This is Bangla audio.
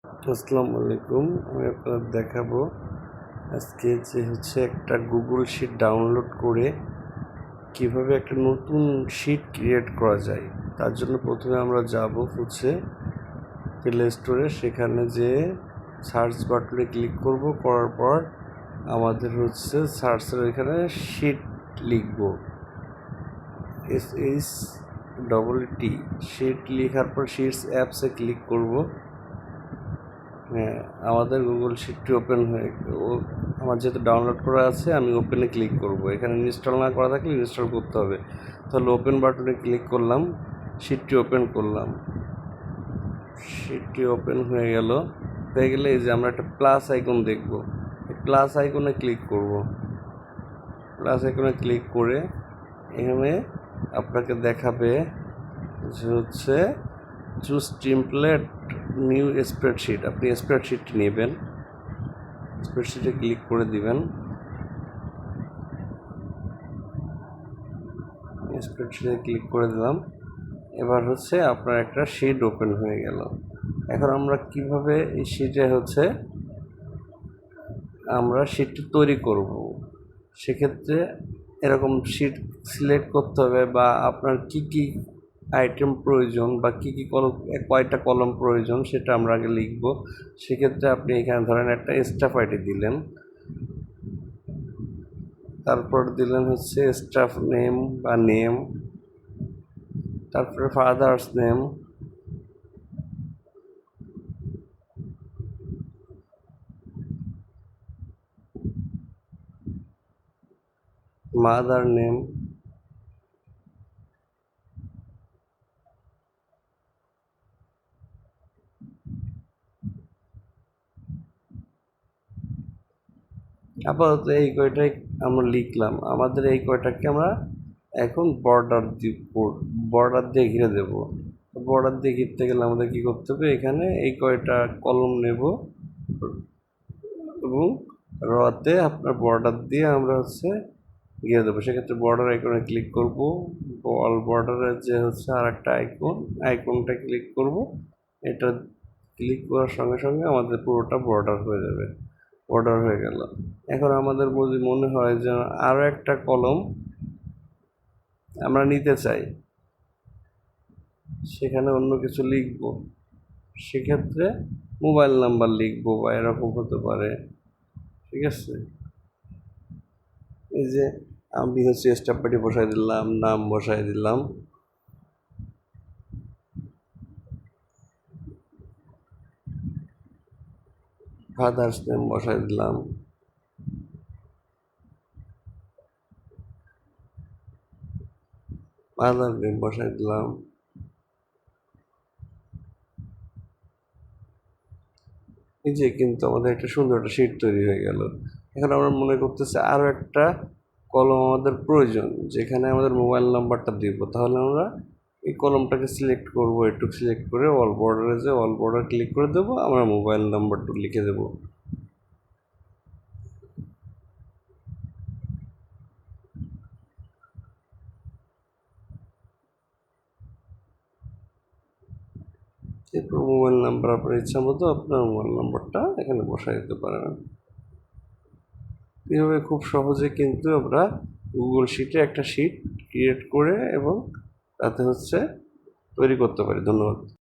আসসালামু আলাইকুম। আমি আপনাদের দেখাবো আজকে যে একটা গুগল শিট ডাউনলোড করে কিভাবে একটা নতুন শিট ক্রিয়েট করা যায়। তার জন্য প্রথমে আমরা যাব প্লে স্টোরে, সেখানে যেয়ে সার্চ বাটনে ক্লিক করব। করার পর আমাদের সার্চের এখানে শিট লিখব, SHEET শিট লেখার পর শিটস অ্যাপসে ক্লিক করব। হ্যাঁ, আমাদের গুগল শিটটি ওপেন হয়ে আমার যেহেতু ডাউনলোড করা আছে, আমি ওপেনে ক্লিক করব। এখানে ইনস্টল না করা থাকলে ইনস্টল করতে হবে। তাহলে ওপেন বাটনে ক্লিক করলাম, শিটটি ওপেন করলাম। শিটটি ওপেন হয়ে গেলে এই যে আমরা একটা প্লাস আইকন দেখব, এই প্লাস আইকনে ক্লিক করব। প্লাস আইকনে ক্লিক করে এখানে আপনাকে দেখাবে যে চুজ টেমপ্লেট নিউ স্প্রেডশিট। আপনি স্প্রেডশিটটি নেবেন, স্প্রেডশিটে ক্লিক করে দিবেন। স্প্রেডশিটে ক্লিক করে দিলাম। এবার আপনার একটা শিট ওপেন হয়ে গেল। এখন আমরা কিভাবে এই শিটে আমরা শিটটি তৈরি করব, সেক্ষেত্রে এরকম শিট সিলেক্ট করতে হবে, বা আপনার কি কি আইটেম প্রয়োজন বা কি কি কয়টা কলম প্রয়োজন সেটা আমরা আগে লিখব। সেক্ষেত্রে আপনি এখানে ধরেন একটা স্টাফ আইডি দিলেন, তারপর দিলেন স্টাফ নেম বা নেম, তারপরে ফাদার্স নেম, মাদার নেম, আপাতত এই কয়টাই আমরা লিখলাম। আমাদের এই কয়টাকে আমরা এখন বর্ডার দিয়ে ঘিরে দেব। বর্ডার দিয়ে ঘিরতে গেলে আমাদের কি করতে হবে, এখানে এই কয়টা কলম নেব এবং রতে আপনার বর্ডার দিয়ে আমরা ঘিরে দেবো। সেক্ষেত্রে বর্ডার আইকনে ক্লিক করব। অল বর্ডারের যে আর একটা আইকনটা ক্লিক করব। এটা ক্লিক করার সঙ্গে সঙ্গে আমাদের পুরোটা বর্ডার হয়ে যাবে। অর্ডার হয়ে গেল। এখন আমাদের যদি মনে হয় যে আরও একটা কলম আমরা নিতে চাই, সেখানে অন্য কিছু লিখব, সেক্ষেত্রে মোবাইল নাম্বার লিখবো বা এরকম হতে পারে। ঠিক আছে, এই যে আমি স্টাফ পার্টি বসাই দিলাম, নাম বসাই দিলাম, ফাদার্স নেম বসাই দিলাম, মাদার নেম বসাই দিলাম। এই যে কিন্তু আমাদের একটা সুন্দর একটা শিট তৈরি হয়ে গেল। এখন আমরা মনে করতেছি আরও একটা কলম আমাদের প্রয়োজন, যেখানে আমাদের মোবাইল নাম্বারটা দিব। তাহলে আমরা এই কলমটাকে সিলেক্ট করব, একটু সিলেক্ট করে অল বর্ডার ক্লিক করে দেবো, আমরা মোবাইল নাম্বারটা লিখে দেবো। এরপর মোবাইল নাম্বার আপনার ইচ্ছা মতো আপনার মোবাইল নাম্বারটা এখানে বসাই দিতে পারেন। এইভাবে খুব সহজে কিন্তু আমরা গুগল শিটে একটা শিট ক্রিয়েট করে এবং তাতে তৈরি করতে পারি। ধন্যবাদ।